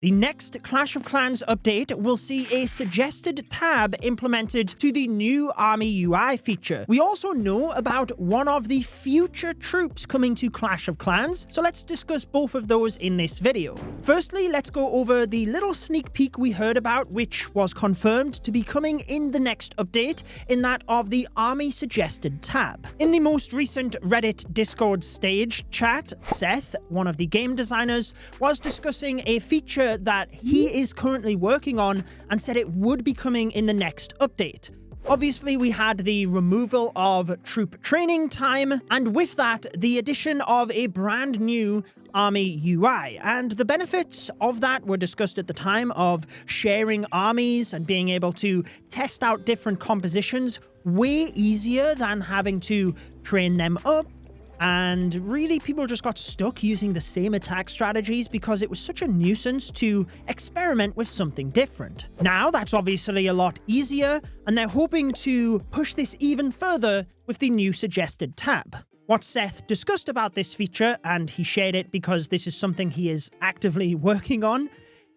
The next Clash of Clans update will see a suggested tab implemented to the new Army UI feature. We also know about one of the future troops coming to Clash of Clans, so let's discuss both of those in this video. Firstly, let's go over the little sneak peek we heard about, which was confirmed to be coming in the next update, in that of the Army suggested tab. In the most recent Reddit Discord stage chat, Seth, one of the game designers, was discussing a feature that he is currently working on and said it would be coming in the next update. Obviously, we had the removal of troop training time, and with that, the addition of a brand new Army UI. And the benefits of that were discussed at the time of sharing armies and being able to test out different compositions way easier than having to train them up. And really, people just got stuck using the same attack strategies because it was such a nuisance to experiment with something different. Now, that's obviously a lot easier, and they're hoping to push this even further with the new suggested tab. What Seth discussed about this feature, and he shared it because this is something he is actively working on,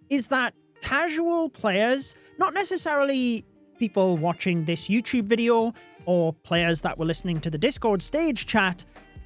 is that casual players, not necessarily people watching this YouTube video or players that were listening to the Discord stage chat,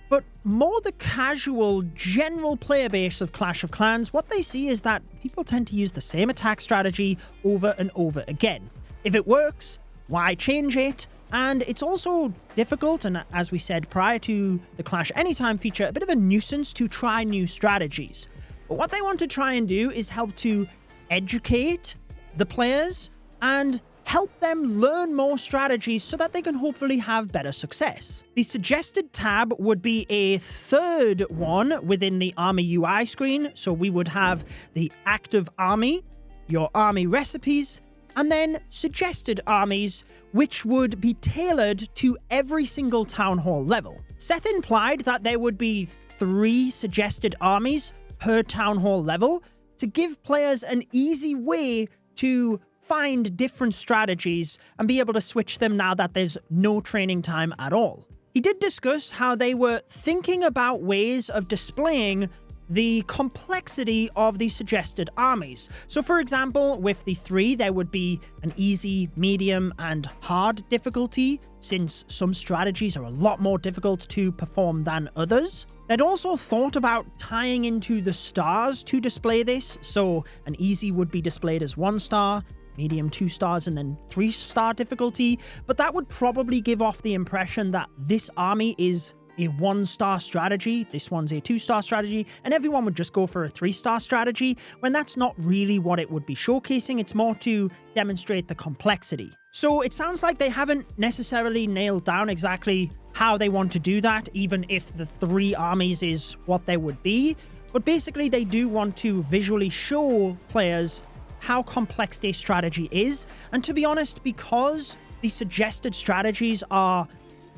but more the casual, general player base of Clash of Clans, what they see is that people tend to use the same attack strategy over and over again. If it works, why change it? And it's also difficult, and as we said prior to the Clash Anytime feature, a bit of a nuisance to try new strategies. But what they want to try and do is help to educate the players and help them learn more strategies so that they can hopefully have better success. The suggested tab would be a third one within the Army UI screen, so we would have the active army, your army recipes, and then suggested armies, which would be tailored to every single town hall level. Seth implied that there would be 3 suggested armies per town hall level to give players an easy way to find different strategies and be able to switch them now that there's no training time at all. He did discuss how they were thinking about ways of displaying the complexity of the suggested armies. So for example, with the 3, there would be an easy, medium, and hard difficulty, since some strategies are a lot more difficult to perform than others. They'd also thought about tying into the stars to display this, so an easy would be displayed as 1 star, medium 2 stars, and then 3-star difficulty, but that would probably give off the impression that this army is a 1-star strategy, this one's a 2-star strategy, and everyone would just go for a 3-star strategy, when that's not really what it would be showcasing. It's more to demonstrate the complexity. So it sounds like they haven't necessarily nailed down exactly how they want to do that, even if the 3 armies is what they would be, but basically they do want to visually show players how complex their strategy is. And to be honest, because the suggested strategies are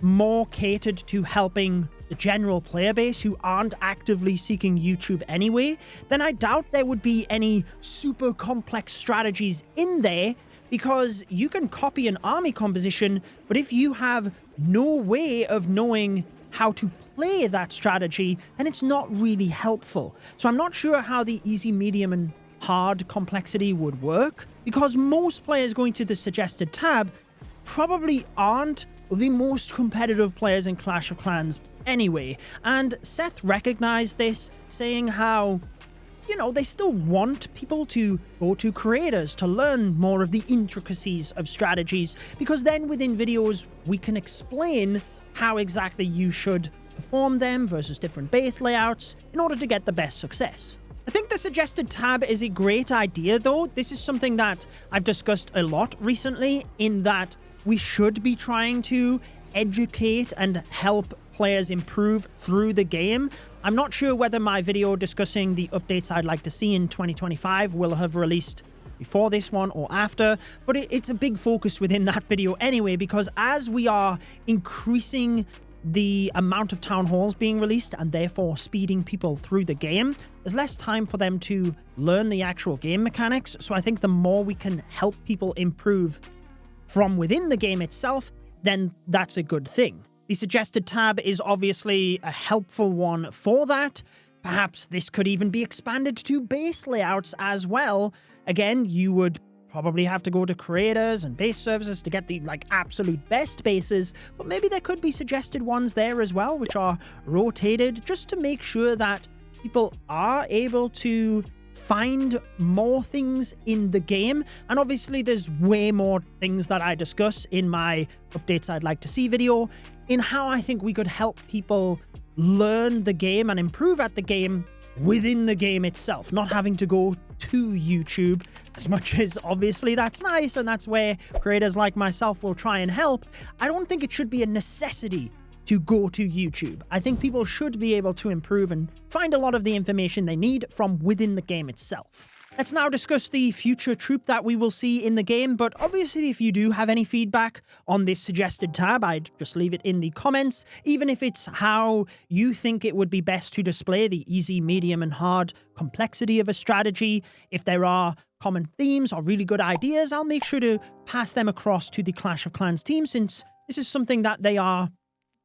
more catered to helping the general player base who aren't actively seeking YouTube anyway, then I doubt there would be any super complex strategies in there, because you can copy an army composition, but if you have no way of knowing how to play that strategy, then it's not really helpful. So I'm not sure how the easy, medium, and hard complexity would work, because most players going to the suggested tab probably aren't the most competitive players in Clash of Clans anyway. And Seth recognized this, saying how, you know, they still want people to go to creators to learn more of the intricacies of strategies, because then within videos we can explain how exactly you should perform them versus different base layouts in order to get the best success. I think the suggested tab is a great idea though. This is something that I've discussed a lot recently, in that we should be trying to educate and help players improve through the game. I'm not sure whether my video discussing the updates I'd like to see in 2025 will have released before this one or after, but it's a big focus within that video anyway, because as we are increasing the amount of town halls being released and therefore speeding people through the game, there's less time for them to learn the actual game mechanics. So I think the more we can help people improve from within the game itself, then that's a good thing. The suggested tab is obviously a helpful one for that, Perhaps this could even be expanded to base layouts as well. Again, you would probably have to go to creators and base services to get the absolute best bases, but maybe there could be suggested ones there as well, which are rotated just to make sure that people are able to find more things in the game. And obviously there's way more things that I discuss in my updates I'd like to see video in how I think we could help people learn the game and improve at the game within the game itself, not having to go to YouTube. As much as obviously that's nice and that's where creators like myself will try and help, I don't think it should be a necessity to go to YouTube. I think people should be able to improve and find a lot of the information they need from within the game itself. Let's now discuss the future troop that we will see in the game, but obviously if you do have any feedback on this suggested tab, I'd just leave it in the comments, even if it's how you think it would be best to display the easy, medium, and hard complexity of a strategy. If there are common themes or really good ideas, I'll make sure to pass them across to the Clash of Clans team, since this is something that they are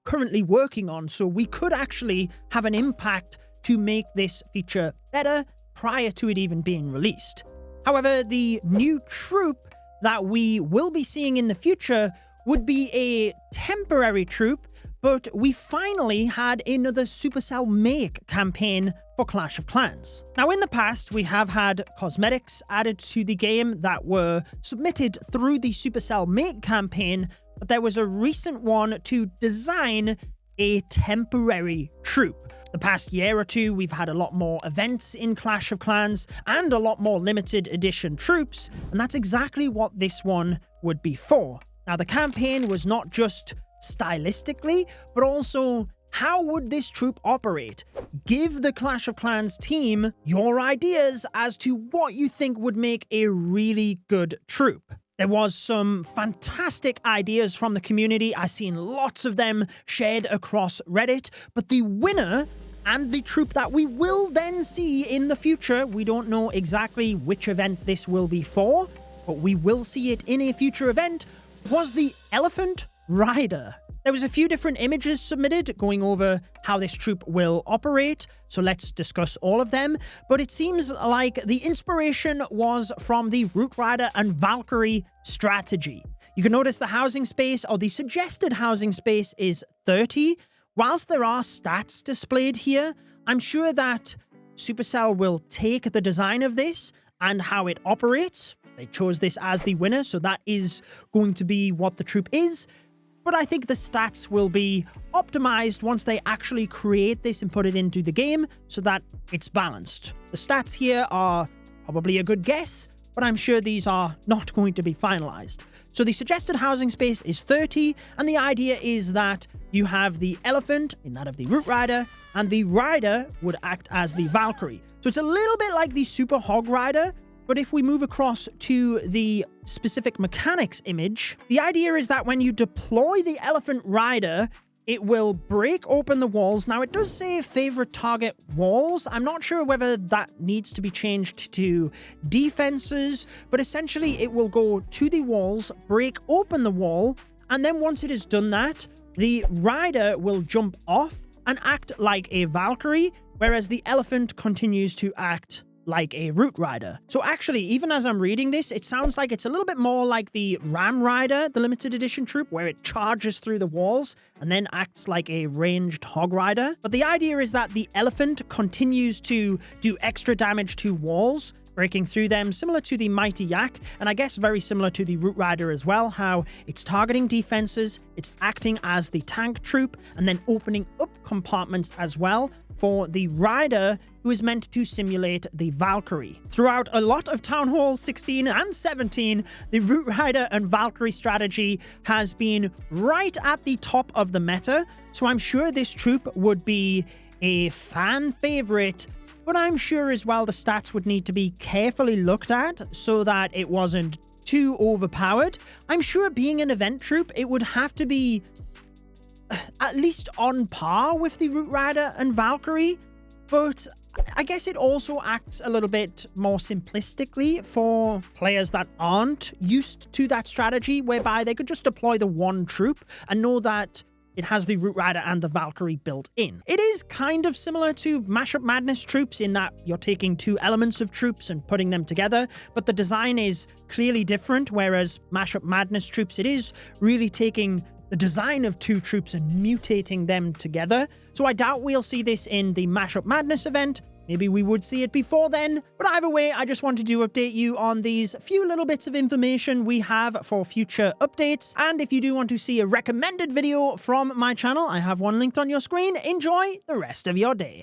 currently working on, so we could actually have an impact to make this feature better prior to it even being released. However, the new troop that we will be seeing in the future would be a temporary troop, but we finally had another Supercell Make campaign for Clash of Clans. Now, in the past, we have had cosmetics added to the game that were submitted through the Supercell Make campaign, but there was a recent one to design a temporary troop. The past year or two, we've had a lot more events in Clash of Clans and a lot more limited edition troops, and that's exactly what this one would be for. Now, the campaign was not just stylistically, but also how would this troop operate? Give the Clash of Clans team your ideas as to what you think would make a really good troop. There was some fantastic ideas from the community. I've seen lots of them shared across Reddit, but the winner and the troop that we will then see in the future, we don't know exactly which event this will be for, but we will see it in a future event, was the Elephant Rider. There was a few different images submitted going over how this troop will operate, so let's discuss all of them. But it seems like the inspiration was from the Root Rider and Valkyrie strategy. You can notice the housing space, or the suggested housing space, is 30. Whilst there are stats displayed here, I'm sure that Supercell will take the design of this and how it operates. They chose this as the winner, so that is going to be what the troop is. But I think the stats will be optimized once they actually create this and put it into the game so that it's balanced. The stats here are probably a good guess, but I'm sure these are not going to be finalized. So the suggested housing space is 30, and the idea is that you have the elephant in that of the Root Rider, and the rider would act as the Valkyrie. So it's a little bit like the Super Hog Rider, but if we move across to the specific mechanics image, the idea is that when you deploy the Elephant Rider, it will break open the walls. Now, it does say favorite target walls. I'm not sure whether that needs to be changed to defenses, but essentially it will go to the walls, break open the wall, and then once it has done that, the rider will jump off and act like a Valkyrie, whereas the elephant continues to act like a Root Rider. So actually, even as I'm reading this, it sounds like it's a little bit more like the Ram Rider, the limited edition troop, where it charges through the walls and then acts like a ranged Hog Rider. But the idea is that the elephant continues to do extra damage to walls, breaking through them, similar to the Mighty Yak, and I guess very similar to the Root Rider as well, how it's targeting defenses, it's acting as the tank troop, and then opening up compartments as well for the rider, who is meant to simulate the Valkyrie. Throughout a lot of Town Hall 16 and 17, the Root Rider and Valkyrie strategy has been right at the top of the meta, so I'm sure this troop would be a fan favorite, but I'm sure as well the stats would need to be carefully looked at so that it wasn't too overpowered. I'm sure being an event troop, it would have to be at least on par with the Root Rider and Valkyrie, but I guess it also acts a little bit more simplistically for players that aren't used to that strategy, whereby they could just deploy the one troop and know that it has the Root Rider and the Valkyrie built in. It is kind of similar to Mashup Madness troops in that you're taking two elements of troops and putting them together, but the design is clearly different, whereas Mashup Madness troops, it is really taking the design of two troops and mutating them together. So I doubt we'll see this in the Mashup Madness event. Maybe we would see it before then, but either way, I just wanted to update you on these few little bits of information we have for future updates. And if you do want to see a recommended video from my channel, I have one linked on your screen. Enjoy the rest of your day.